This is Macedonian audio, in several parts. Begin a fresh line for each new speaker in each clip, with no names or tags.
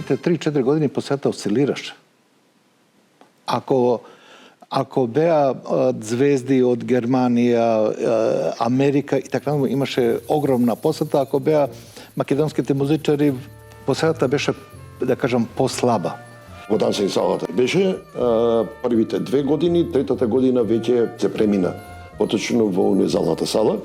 првите 3-4 години посета осцилираше. Ако беа звезди од Германија, Америка и така имаше огромна посета, ако беа македонските музичари, посетата беше, да кажам, послаба.
Во Дансинг салата беше првите 2 години, третата година веќе се премина поточно во универзалната сала,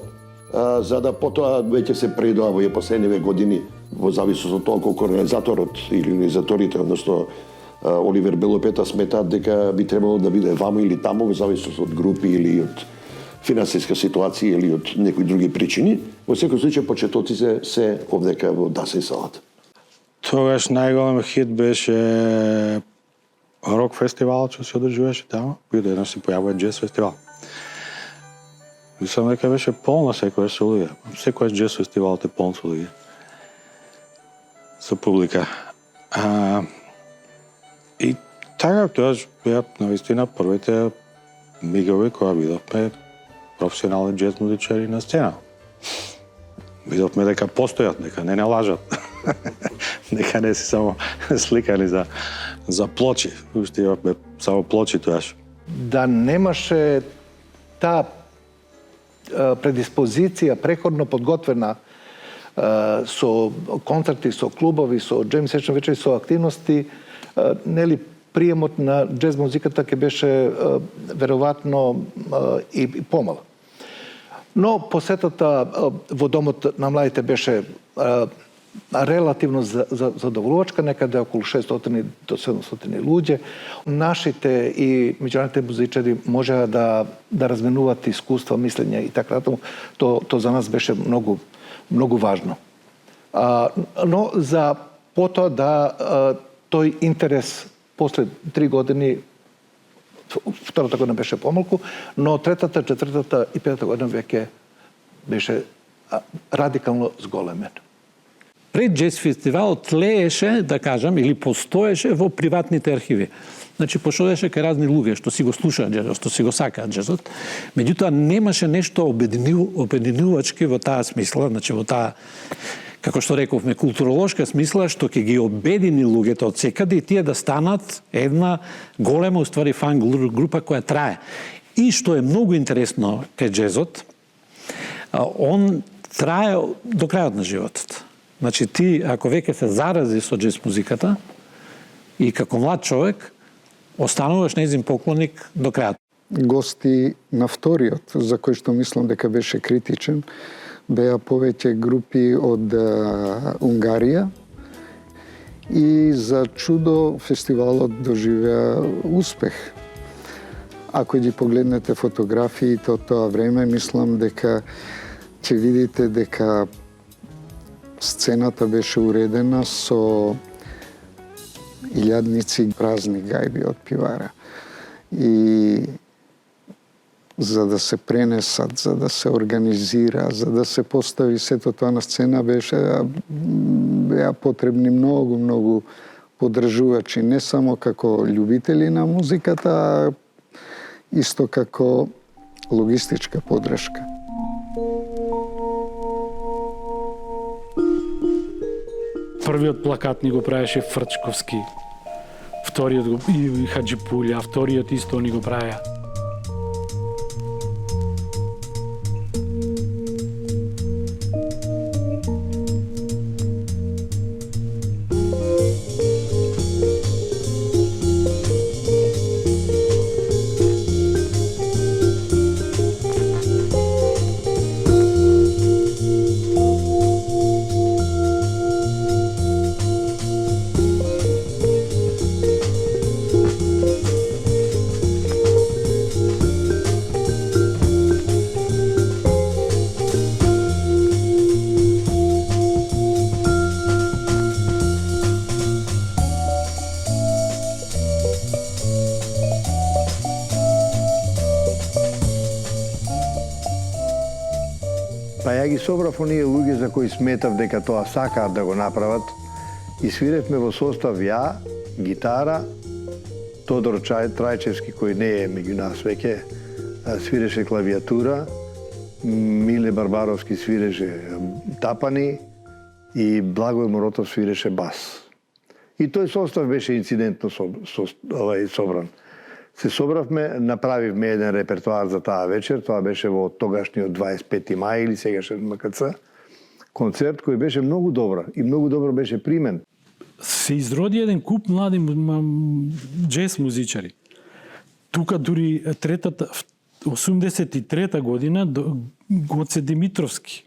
за да потоа веќе се предоа во последниве години во зависност од тоа колку организаторот или организаторите, односно Оливер Белопета сметаат дека би требало да биде ваму или таму во зависност од групи или од финансиска ситуација или од некои други причини. Во секој случај почетоците се овдека во Дансинг салата.
Тогаш најголем хит беше рок фестивалот што се одржуваше таму, кој еднаш се појавува џез фестивал. Мислам дека беше полна секојаш со луѓе. Секојаш џез фестивалот е полн со луѓе. Со публика. И така, тоаш беа навистина првите мигови која видовме професионални џез музичари на сцена. Видовме дека постојат, дека не лажат. Дека не се само сликани за плочи. Уште имавме само плочи тоаш.
Да немаше таа предиспозиција преходно подготвена со концерти, со клубови, со джем сешн вечери, со активности, нели приемот на џез музиката ќе беше веројатно и помал. Но посетата во домот на младите беше релативно задоволувачка, некаде околу 600 до 700 луѓе. Нашите и меѓународните музичари можеа да разменуваат искуства, мислења и така натаму. То за нас беше многу важно. Но за потоа тој интерес после 3 години, втората година беше помалку, но третата, четвртата и петата година веќе беше радикално зголемен.
Пред џез фестивалот тлееше, да кажам, или постоеше во приватните архиви. Значи, пошодеше кај разни луѓе што си го слушаат џезот, што си го сакаат џезот. Меѓутоа, немаше нешто обединувачки во таа смисла, значи во таа, како што рековме, културолошка смисла, што ќе ги обедини луѓето од секаде и тие да станат една голема, уствари, фан група која трае. И што е многу интересно кај џезот, он трае до крајот на животот. Значи, ти, ако веќе се зарази со џез музиката и како млад човек, остануваш нејзин поклоник до крајот.
Гости на вториот, за кој што мислам дека беше критичен, беа повеќе групи од Унгарија и за чудо фестивалот доживеа успех. Ако ги погледнете фотографии од тоа време, мислам дека ќе видите дека сцената беше уредена со илјадници празни гајби од пивара. И за да се пренесат, за да се организира, за да се постави сето тоа на сцена, беа потребни многу поддржувачи, не само како љубители на музиката, а исто како логистичка поддршка.
Првиот плакат ни го правеше Фрчковски, вториот го и Хаджипулја, вториот исто ни го правеа.
Па ја ги собрав оние луѓе за кои сметав дека тоа сакаат да го направат и свиревме во состав ја, гитара, Тодор Трајчевски, кој не е меѓу нас веќе, свиреше клавиатура, Миле Барбаровски свиреше тапани и Благој Моротов свиреше бас. И тој состав беше инцидентно собран. Се собравме, направивме еден репертоар за таа вечер, тоа беше во тогашниот 25 мај или сегашен МКЦ, концерт кој беше многу добра и многу добро беше примен.
Се изроди еден куп млади джез музичари. Тука дури 83 година Гоце Димитровски,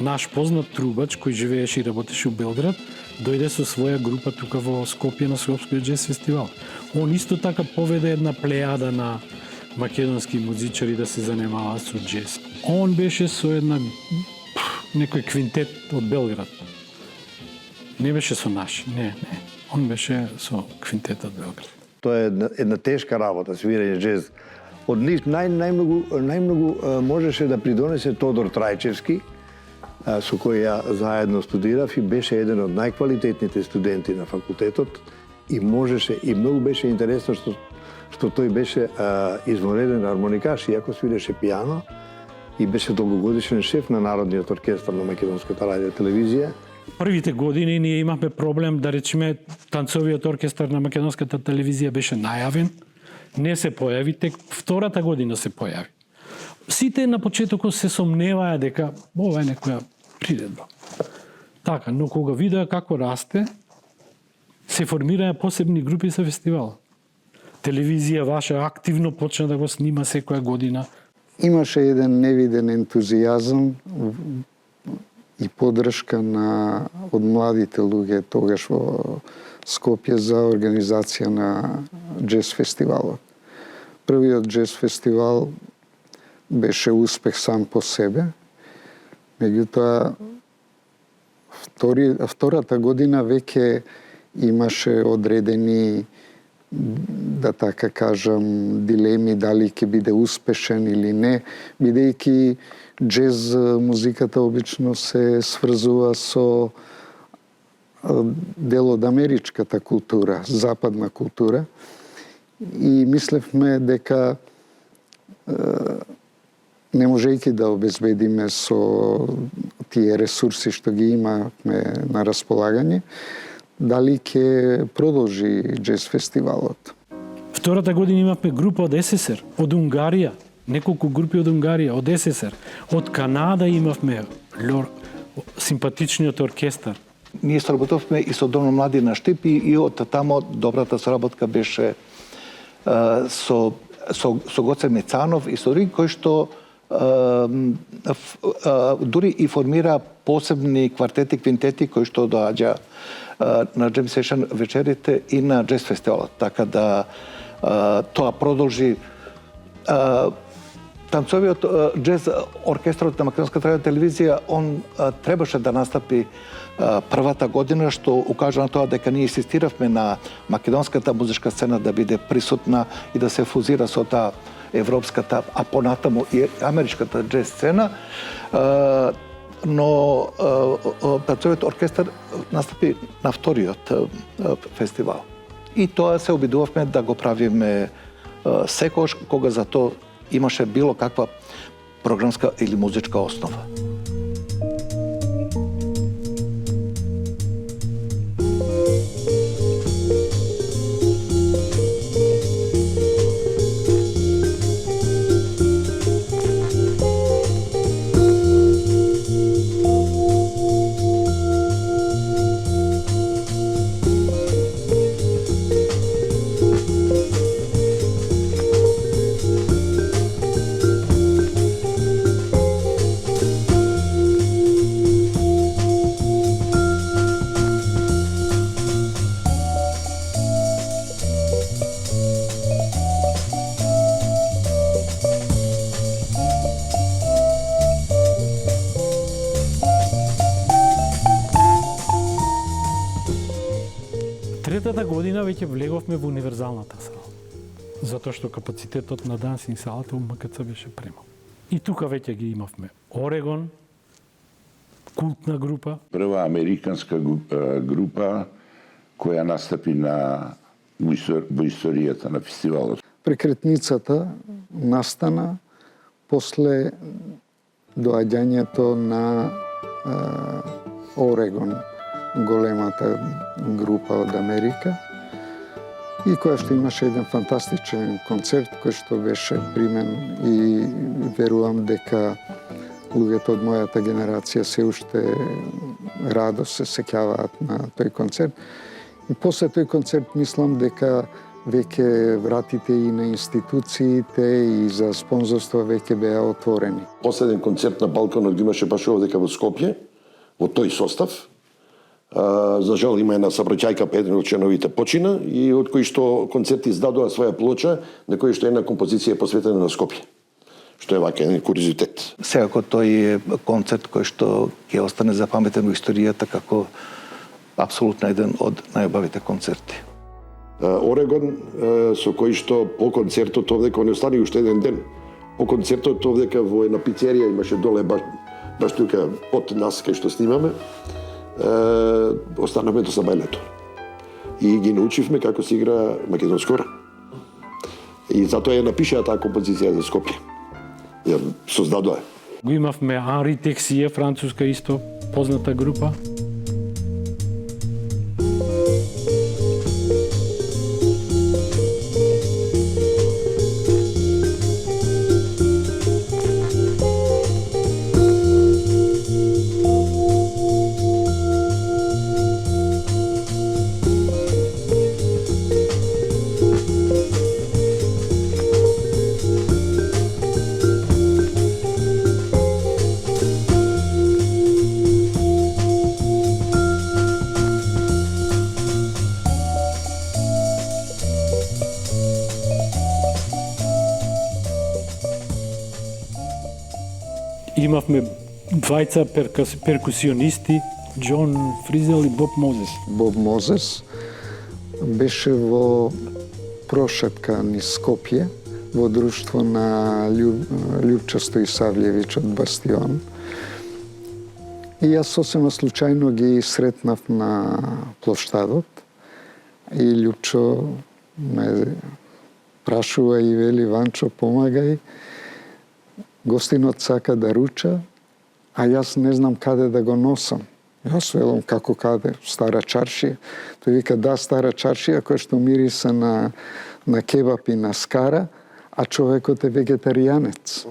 наш познат трубач кој живееше и работеше у Белград, дојде со своја група тука во Скопје на Скопскиот джез фестивал. Он исто така поведе една плејада на македонски музичари да се занимаваат со джез. Он беше со некој квинтет од Белград. Не беше со наши, не. Он беше со квинтет од Белград.
Тоа е една тешка работа, свирење джез. Од нив најмногу можеше да придонесе Тодор Трајчевски, со кој ја заедно студирав и беше еден од најквалитетните студенти на факултетот и можеше и многу беше интересно што тој беше извонреден армоникаш, иако свиреше пијано и беше долгогодишен шеф на Народниот оркестар на Македонската радио телевизија.
Првите години ние имавме проблем, да речеме, танцовиот оркестар на Македонската телевизија беше најавен, не се појави, тек втората година се појави. Сите на почетокот се сомневаа дека ова е некоја приредба. Така, но кога видеа како расте, се формираа посебни групи за фестивал. Телевизија ваша активно почна да го снима секоја година.
Имаше еден невиден ентузијазам и поддршка од младите луѓе тогаш во Скопје за организација на джез фестивалот. Првиот джез фестивал беше успех сам по себе. Меѓутоа, втората година веќе имаше одредени, да така кажам, дилеми дали ќе биде успешен или не, бидејќи джез музиката обично се сврзува со дел од америчката култура, западна култура. И мислевме дека не можејќи да обезбедиме со тие ресурси што ги имавме на располагање, дали ќе продолжи джез фестивалот.
Втората година имавме група од СССР, од Унгарија, неколку групи од Унгарија, од СССР, од Канада имавме симпатичниот оркестар.
Ние соработовме и со Домно млади на Штип и од тамо добрата соработка беше со Гоце Мецанов и со други кои што дури и формира посебни квартети, квинтети кои што доаѓа на Джем Сешн вечерите и на джез фестивалот. Така да тоа продолжи. Танцовиот джез оркестрот на Македонската радио телевизија, он требаше да настапи првата година, што укажа на тоа дека ние инсистиравме на македонската музичка сцена да биде присутна и да се фузира со таа европската, а понатаму и америчката джез сцена. Но танцовиот оркестар настапи на вториот фестивал. И тоа се обидувавме да го правиме секогаш кога за тоа имаше било каква програмска или музичка основа.
Третата година веќе влеговме во универзалната сала, затоа што капацитетот на дансинг салата у МКЦ беше премал. И тука веќе ги имавме Орегон, култна група.
Прва американска група која настапи во историјата на фестивалот.
Прекретницата настана после доаѓањето на Орегон големата група од Америка и која што имаше еден фантастичен концерт кој што беше примен и верувам дека луѓето од мојата генерација се уште радо се сеќаваат на тој концерт. И после тој концерт мислам дека веќе вратите и на институциите и за спонзорство веќе беа отворени.
Последен концерт на Балканот го имаше баш овдека во Скопје, во тој состав. За жал има една сабраќајка, па еден од членовите почина и од кој што концерт издадува своја плоча, на кој што една композиција е посветена на Скопје. Што е вака еден куризитет.
Секако тој е концерт кој што ќе остане запаметен во историјата како апсолутно еден од најубавите концерти.
Орегон, со кој што по концертот овдека не остани уште еден ден. По концертот овдека во една пицерија имаше доле баш тука под нас кај што снимаме. Останавме до сабајлето. И ги научивме како се игра македонско. И затоа ја напишаа таа композиција за Скопје. Ја создадоа.
Го имавме Анри Тексија, француска исто позната група. Имавме двајца перкусионисти, Џон Фризел и Боб Мозес.
Боб Мозес беше во прошетка низ Скопје, во друштво на Љупчо Стојсављевиќ од Бастион. И јас сосема случајно ги сретнав на плоштадот и Љупчо ме прашува и вели: Ванчо, помагај, гостинот сака да руча, а јас не знам каде да го носам. Јас велам: како каде? Стара чаршија. Тој вика: да, стара чаршија која што мириса на кебап и на скара, а човекот е вегетаријанец.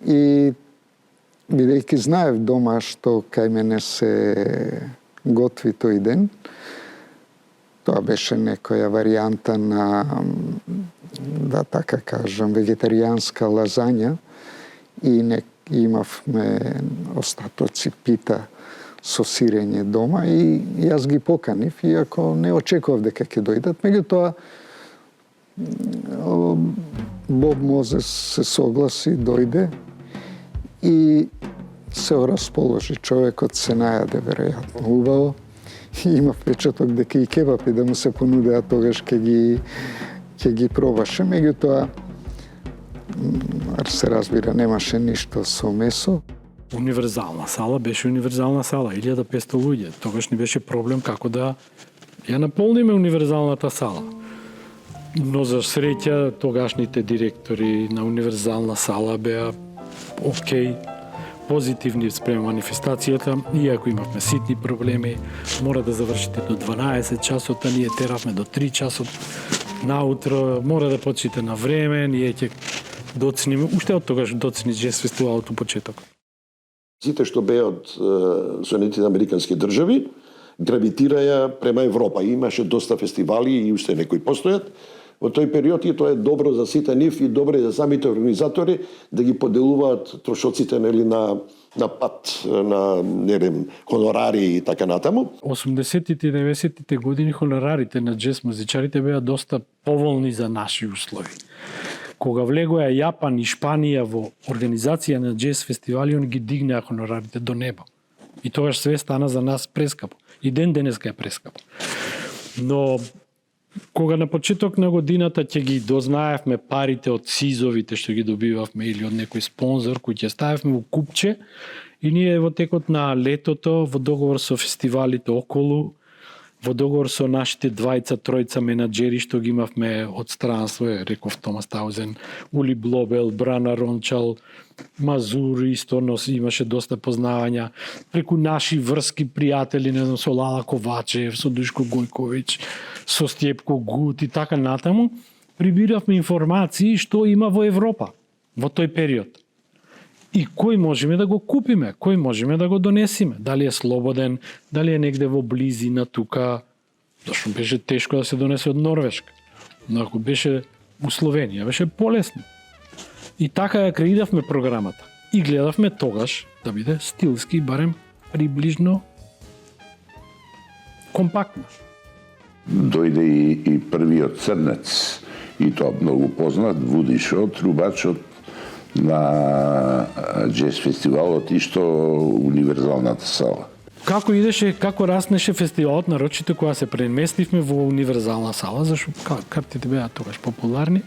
И бидејќи знаев дома што кај мене се готви тој ден, тоа беше некоја варијанта на, да така кажам, вегетаријанска лазања и имавме остатоци пита со сирење дома и јас ги поканив, иако не очекував дека ќе дојдат. Меѓутоа, Боб Мозес се согласи, дојде и се расположи. Човекот се најаде веројатно убаво. Има впечаток дека и кебапи да му се понудеа тогаш ќе ги пробаше. Меѓутоа, се разбира, немаше ништо со месо.
Универзална сала беше универзална сала, 1500 луѓе. Тогаш не беше проблем како да ја наполниме универзалната сала. Но за среќа тогашните директори на универзална сала беа окей, позитивни спрема манифестацијата, иако имавме ситни проблеми, мора да завршите до 12 часот, а ние теравме до 3 часот наутро, мора да почнете на време, ние ќе доцниме, уште од тогаш доцни джез фестивалот у почеток.
Сите што беа од Соединетите американски држави гравитираја према Европа. Имаше доста фестивали и уште некои постојат. Во тој период и тоа е добро за сите нив и добро за самите организатори да ги поделуваат трошоците на пат, на хонорари и така натаму.
80-тите и 90-тите години хонорарите на джез музичарите беа доста поволни за наши услови. Кога влегоа Јапан и Шпанија во организација на джез фестивали, они ги дигнеа хонорарите до небо. И тогаш све стана за нас прескапо. И ден денеска е прескапо. Но кога на почеток на годината ќе ги дознаевме парите од сизовите што ги добивавме или од некој спонзор кој ќе ставевме во купче, и ние во текот на летото во договор со фестивалите околу во договор со нашите двајца, тројца менаџери што ги имавме од странство, реков Томас Таузен, Ули Блобел, Брана Рончал, Мазур исто имаше доста познавања, преку наши врски пријатели, не знам, со Лала Ковачев, со Душко Гојковиќ, со Стјепко Гут и така натаму, прибиравме информации што има во Европа во тој период. И кој можеме да го купиме, кој можеме да го донесиме, дали е слободен, дали е негде во близина тука, зашто беше тешко да се донесе од Норвешка. Но ако беше у Словенија, беше полесно. И така ја креиравме програмата. И гледавме тогаш да биде стилски, барем приближно компактно.
Дојде и првиот црнец, и тоа многу познат, Вудишо, трубачот на джез фестивалот и што универзалната сала.
Како идеше, како раснеше фестивалот, нарочито кога се преместивме во универзална сала, зашто картите беа тогаш популарни,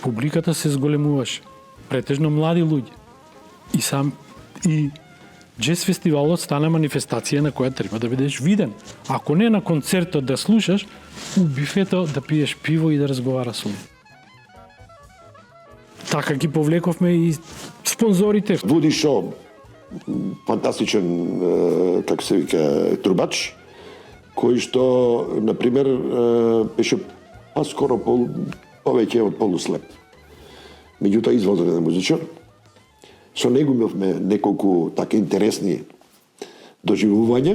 публиката се зголемуваше. Претежно млади луѓе. И джез фестивалот стана манифестација на која треба да бидеш виден. Ако не на концертот да слушаш, у бифето да пиеш пиво и да разговараш со луѓе. Така ги повлековме и спонзорите.
Вудишо, фантастичен, како се вика, трубач, кој што, например, беше скоро повеќе од полуслеп. Меѓутоа, извозреден музичар. Со него имавме неколку така интересни доживувања.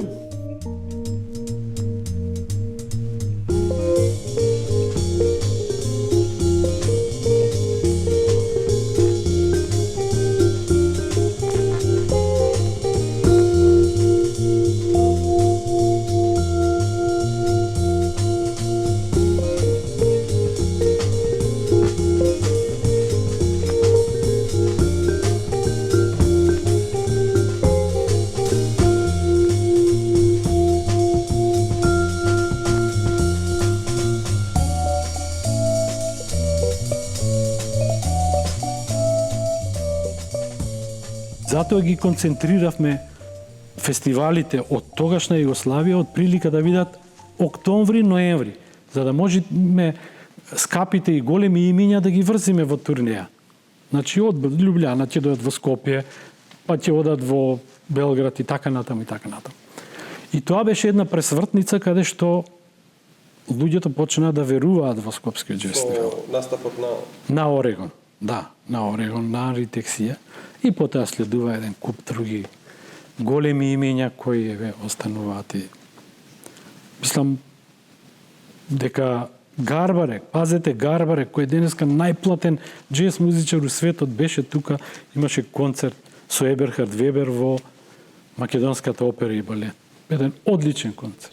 Затоа ги концентриравме фестивалите од тогашна Југославија од прилика да видат октомври-ноември, за да можеме скапите и големи имиња да ги врзиме во турнеја. Значи од Љубљана ќе дојдат во Скопје, па ќе одат во Белград и така натаму и така натаму. И тоа беше една пресвртница каде што луѓето почнаа да веруваат во Скопскиот джез фестивал.
Настапот
на Орегон. Да, на Орегон, на Ритексија. И потоа следува еден куп други големи имења кои остануваат. Мислам дека Гарбарек, пазете Гарбарек, кој е денеска најплатен джез музичар у светот, беше тука, имаше концерт со Еберхард Вебер во Македонската опера и балет. Еден одличен концерт.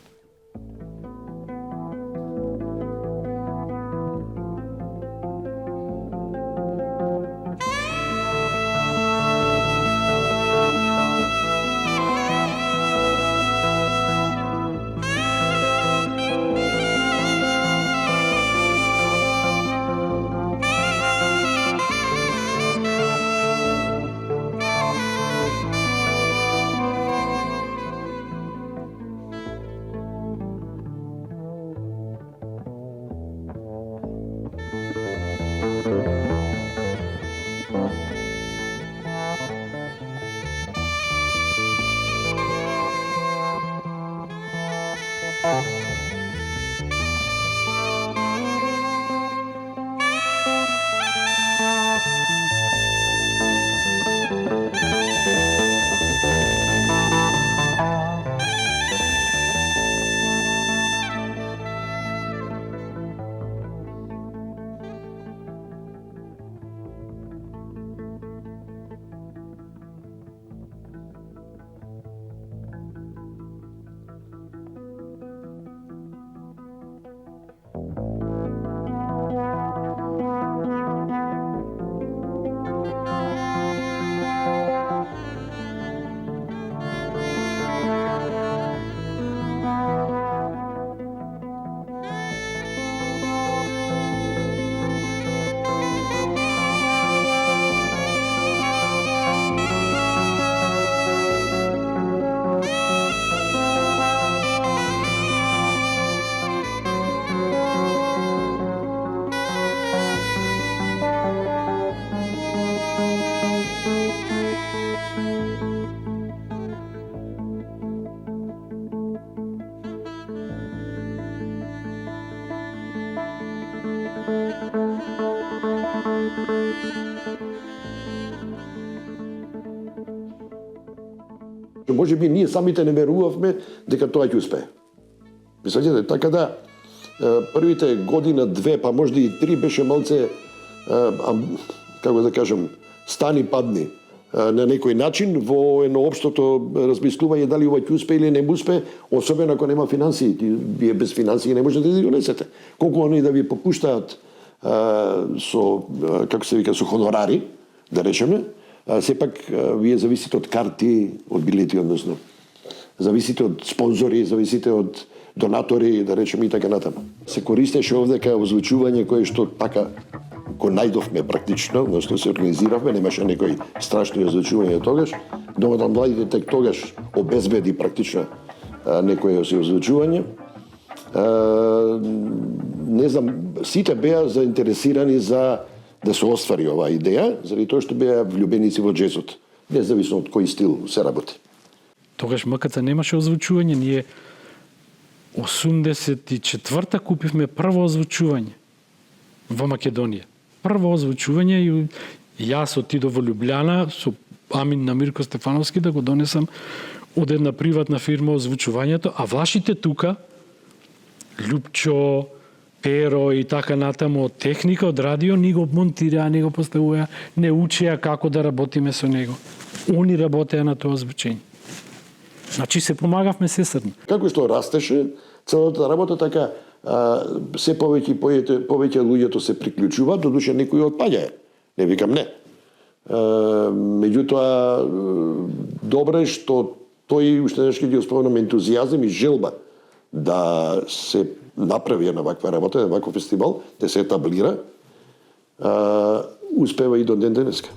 Може би ние самите не верувавме дека тоа ќе успее. Мислите, така да првите година, две, па можда и три беше малце, како да кажам, стани падни на некој начин во едно општото размислување дали ова ќе успее или не успее, особено ако нема финансии. Вие без финансии не можете да ги донесете. Колку они да ви попуштаат со, како се вика, со хонорари, да речеме, сепак вие зависите од карти, од билети, односно. Зависите од спонзори, зависите од донатори, да речеме и така натаму. Се користеше овдека озвучување кое што така го најдовме практично, односно се организиравме, немаше некои страшни озвучувања тогаш. Домот на младите тек тогаш обезбеди практично некои озвучување. Не знам, сите беа заинтересирани за да се оствари оваа идеја, заради тоа што беа влюбеници во джезот, независно од кој стил се работи.
Тогаш МКЦ немаше озвучување, ние 84-та купивме прво озвучување во Македонија. Прво озвучување и јас отидов во Љубљана со Амин на Мирко Стефановски да го донесам од една приватна фирма озвучувањето, а вашите тука, Лјупчо, Перо и така натаму од техника, од радио, ни го монтираа, ни го поставуваа, не учеа како да работиме со него. Они работеа на тоа озвучење. Значи се помагавме сесрно.
Како што растеше целата работа, така се повеќе луѓето се приклучуваат, додуше некои отпаѓаја. Не викам не. Меѓутоа, добро е што тој уште нешто ги спомнам ентузијазм и желба да се направи една ваква работа, една ваков фестивал, да се етаблира, успева и до ден денеска.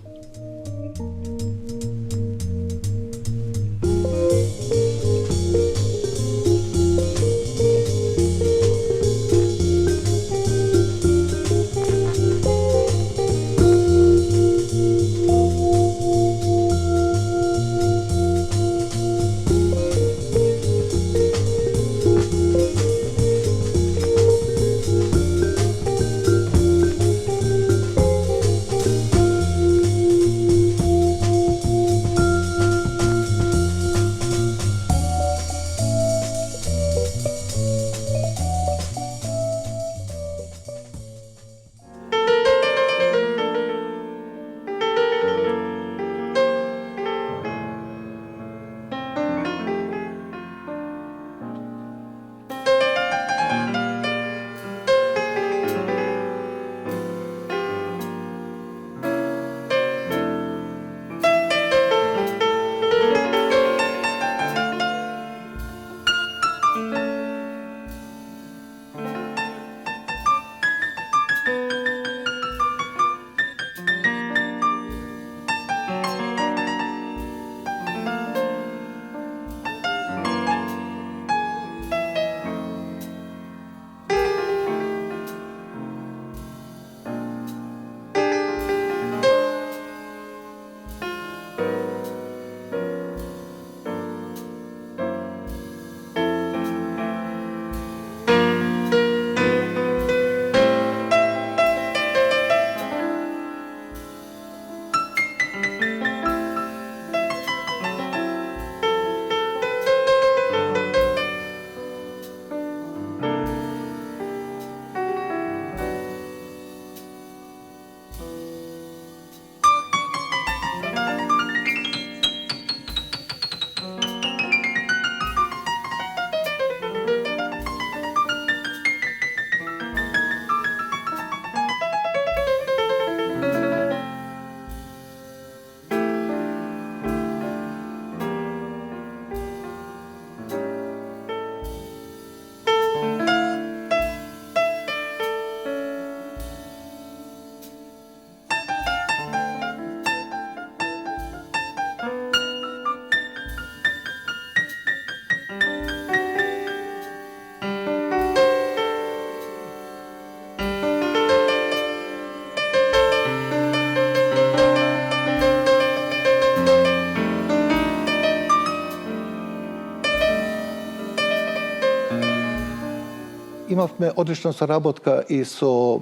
Имавме одлична соработка и со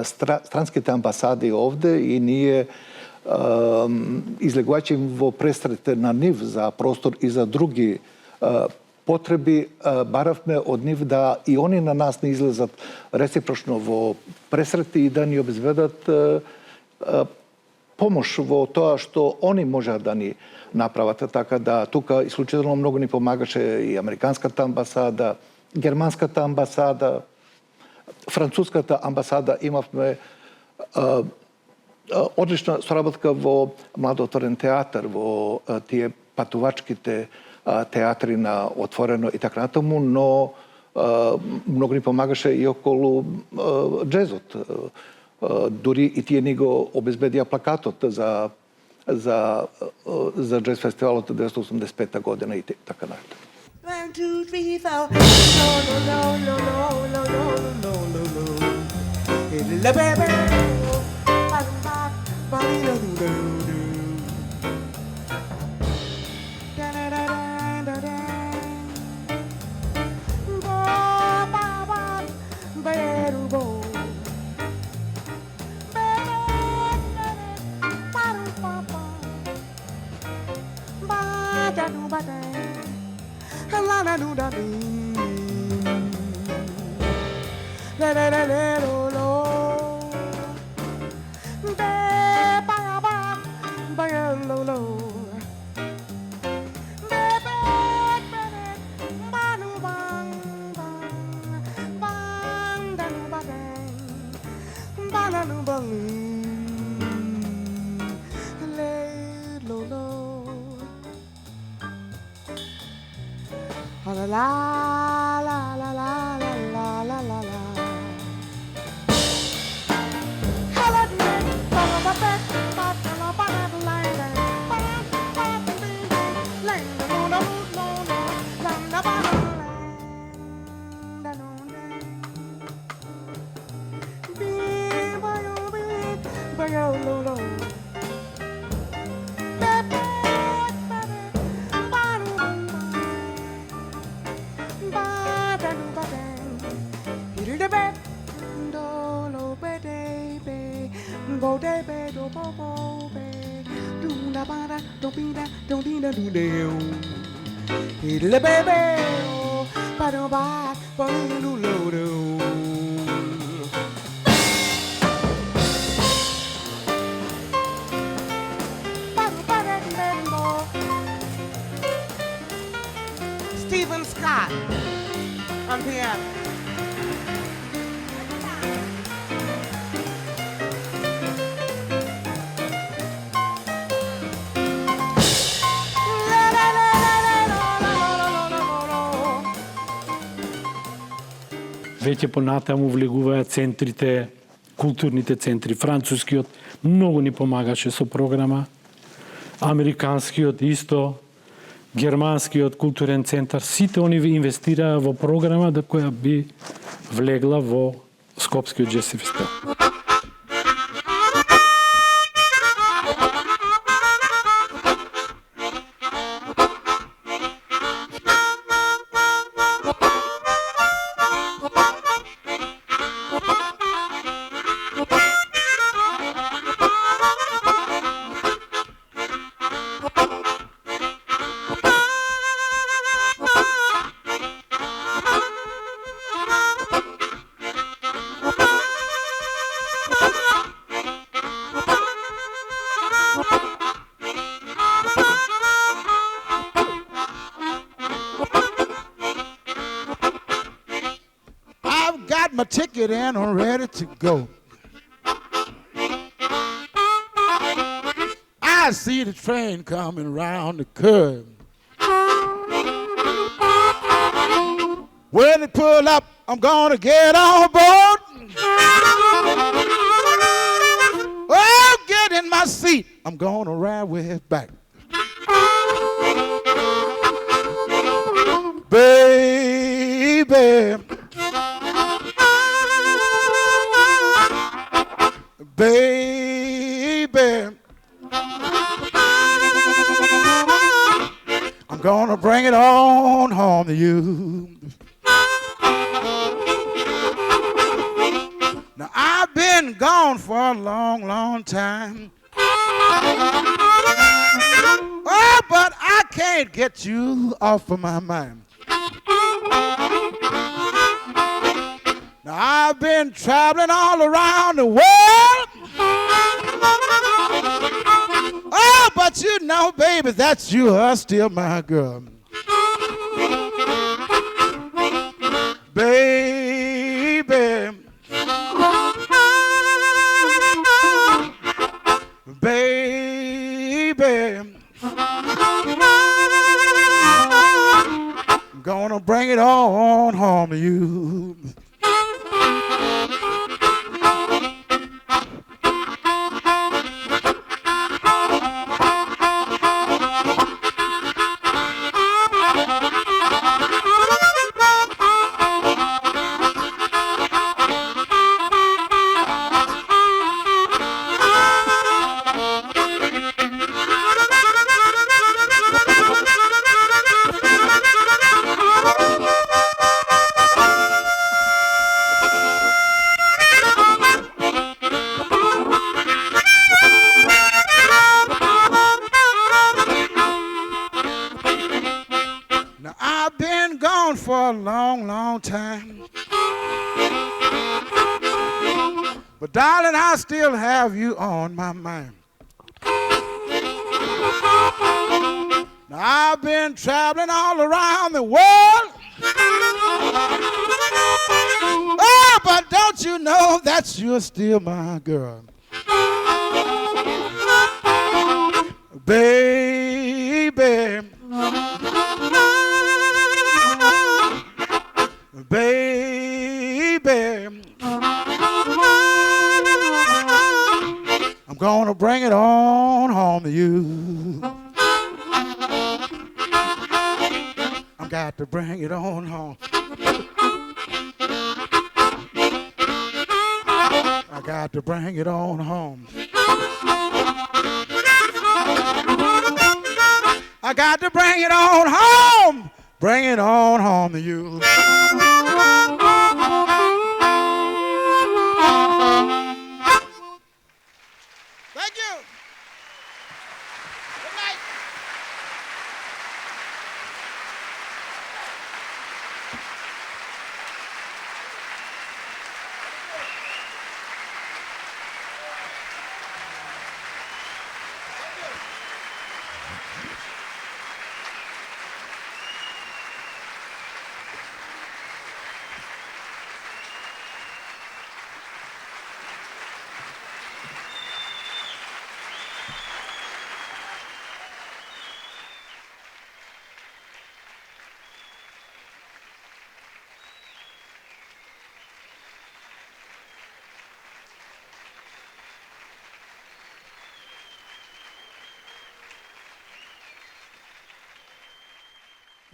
странските амбасади овде и ние излегувачи во пресрете на нив за простор и за други потреби, баравме од нив да и они на нас не излезат реципрочно во пресрети и да ни обезбедат помош во тоа што они можат да ни направат. Така да тука исклучително многу ни помагаше и американската амбасада, германската амбасада, француската амбасада. Имавме одлична соработка во Младоотворен театар, во тие патувачките театри на отворено и така натаму, но многу ни помагаше и околу джезот. Дури и тие ни го обезбедија плакатот за джез фестивалот 1985 година и така натаму.
1, 2, 3, 4. No. Baby. Stephen Scott on piano.
Веќе понатаму влегуваат центрите, културните центри. Францускиот многу ни помагаше со програма, американскиот исто, германскиот културен центар. Сите они инвестираа во програма да која би влегла во Скопскиот джез фестивал.
My ticket and I'm ready to go. I see the train coming round the curve. When it pull up, I'm gonna get on board. Oh, get in my seat. I'm gonna ride with it back. Baby. Baby, I'm gonna bring it on home to you. Now I've been been gone for a long, long time. Oh, but I can't get you off of my mind. Now, I've been traveling all around the world. Oh, but you know, baby, that you are still my girl. Baby. Baby. I'm gonna bring it on home to you. For a long, long time. But darling, I still have you on my mind. Now, I've been traveling all around the world. Oh, but don't you know that you're still my girl? Baby. Baby, I'm gonna bring it on home to you. I got to bring it on home. I got to bring it on home. I got to bring it on home. Bring it on home to you. Thank you. Good night.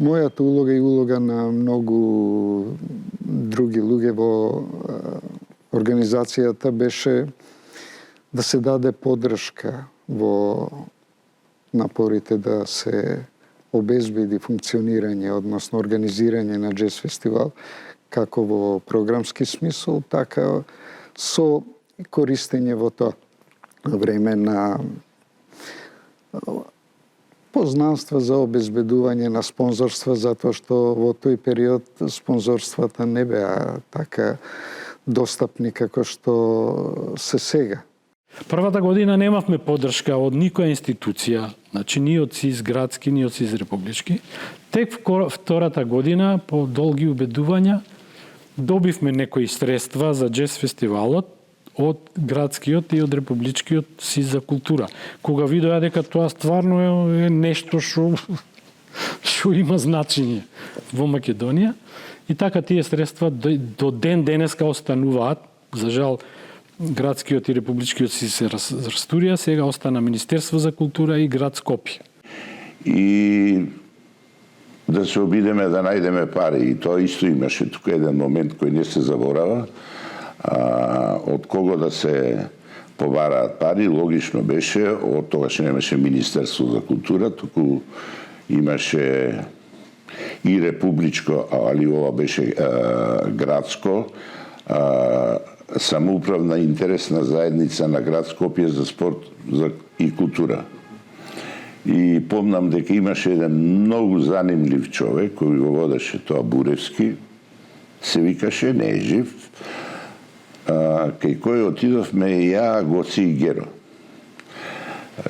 Мојата улога и улога на многу други луѓе во организацијата беше да се даде поддршка во напорите да се обезбеди функционирање, односно организирање на джез фестивал, како во програмски смисол, така со користење во тоа време на познанства за обезбедување на спонзорства, затоа што во тој период спонзорствата не беа така достапни како што се сега.
Првата година немавме поддршка од никоја институција, значи ни од СИЗ градски, ни од СИЗ републички. Тек втората година, по долги убедувања, добивме некои средства за джез фестивалот од градскиот и од републичкиот СИЗ за култура. Кога видоа дека тоа стварно е нешто што има значење во Македонија, и така тие средства до ден денеска остануваат. За жал, градскиот и републичкиот СИЗ се растурија, сега остана Министерство за култура и град Скопје.
И да се обидеме да најдеме пари, и тоа исто имаше тука еден момент кој не се заборава, од кого да се побараат пари, логично беше, од тогаш немаше Министерство за култура, туку имаше и републичко, али ова беше градско, самоуправна интересна заедница на град Скопје за спорт и култура. И помнам дека имаше еден многу занимлив човек кој го водеше тоа Буревски, се викаше, не е жив, кај кој отидовме ја, Гоци и Геро.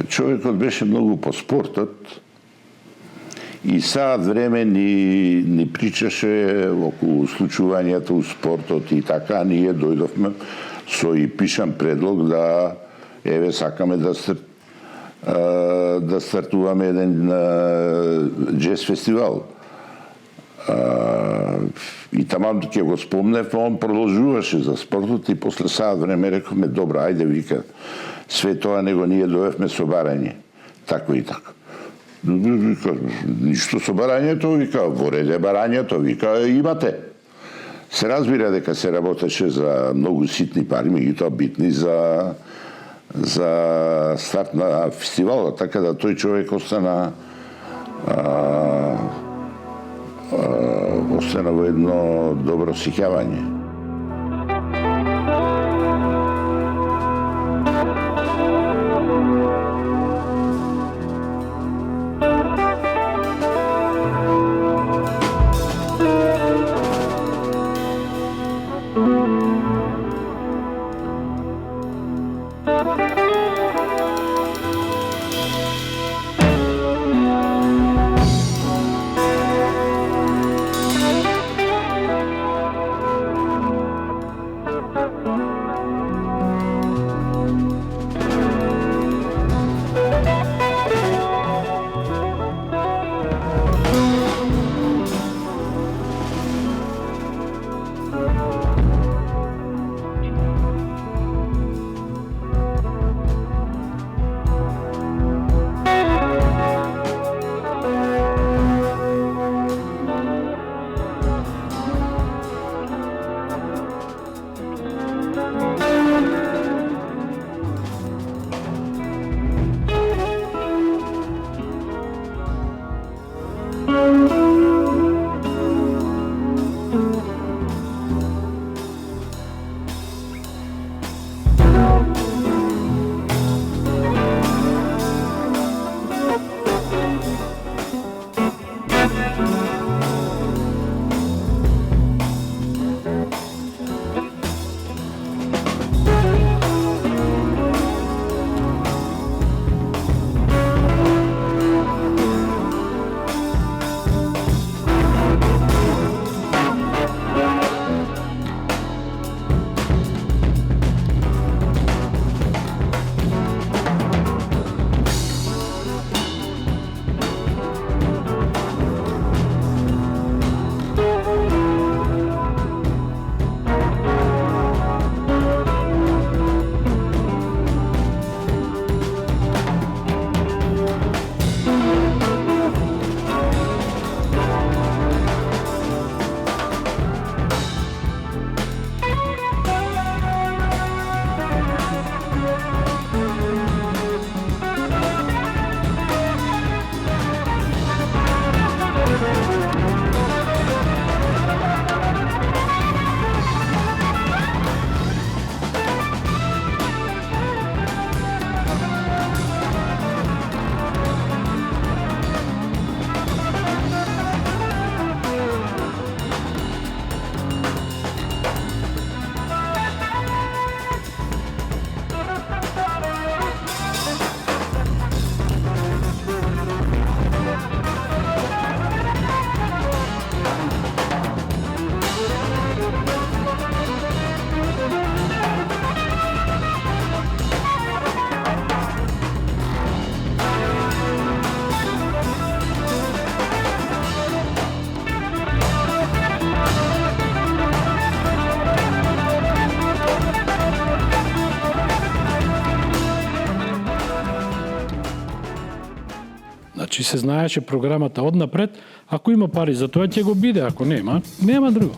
Човекот беше многу по спортот и саат време ни причаше околу случувањата у спортот и така, ние дојдовме со и пишан предлог да еве сакаме да стартуваме еден джез фестивал. И таман ќе го спомнев, он продолжуваше за спортот и после саат време рековме, добро, ајде, вика, све тоа него ние доевме со барање. Тако и така. Вика, ништо со барањето, вика, во ред е барањето, вика, имате. Се разбира дека се работеше за многу ситни пари, меѓутоа битни за старт на фестивалот, така да тој човек остана во едно добро сеќавање.
Значи се знаеше програмата однапред, ако има пари за тоа ќе го биде, ако нема, нема друго.